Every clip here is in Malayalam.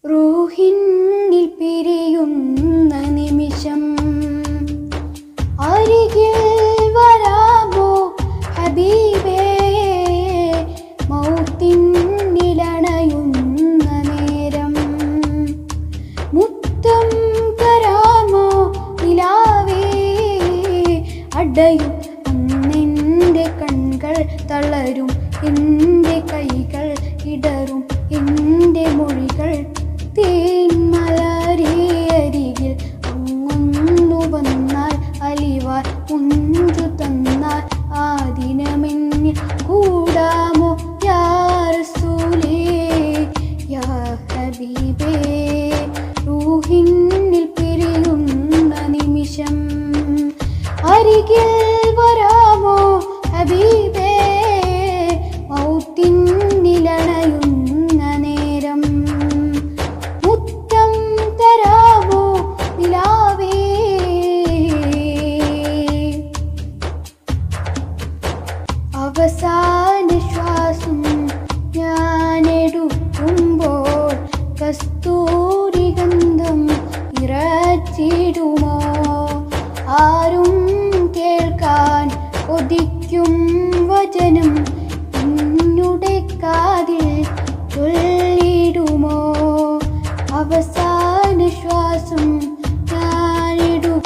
റൂഹിന്നിൽ പിരിയുന്ന നിമിഷം അരികിൽ വരാമോ ഹബീബേ, മൗത്തിനിലണയുന്ന നേരം മുത്തം തരാമോ നിലാവേ, അടയും അന്നെൻ്റെ കൺകൾ തളരും, എൻ്റെ കൈകൾ ഇടറും, എൻ്റെ മൊഴികൾ തേന്മലരിയരികിൽ അങ്ങൊന്നു വന്നാൽ അലിവാൽ മുഞ്ചു തന്നാൽ ആ ദിനമെന്നിൽ കൂടാമോ യാ റസൂലേ യാ ഹബീബേ. റൂഹിന്നിൽ പിരിയുന്ന നിമിഷം അരികിൽ വരാമോ ഹബീബേ, മൗത്തിനിലണയുന്ന നേരം മുത്തം തരാമോ നിലാവേ. അവസാന ശ്വാസം ഞാനെടുക്കുമ്പോൾ കസ്തൂരി ഗന്ധം നിറച്ചിടുമോ, ആരും കേൾക്കാൻ കൊതിക്കും വചനം എന്നുടെ കാതിൽ ചൊല്ലിടുമോ. അവസാന ശ്വാസം ഞാനെടുക്കുമ്പോൾ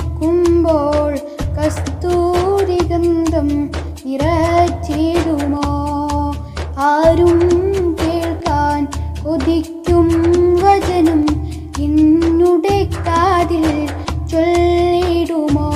കസ്തൂരി ഗന്ധം നിറച്ചിടുമോ, ആരും കേൾക്കാൻ കൊതിക്കും വചനം എന്നുടെ കാതിൽ ചൊല്ലിടുമോ.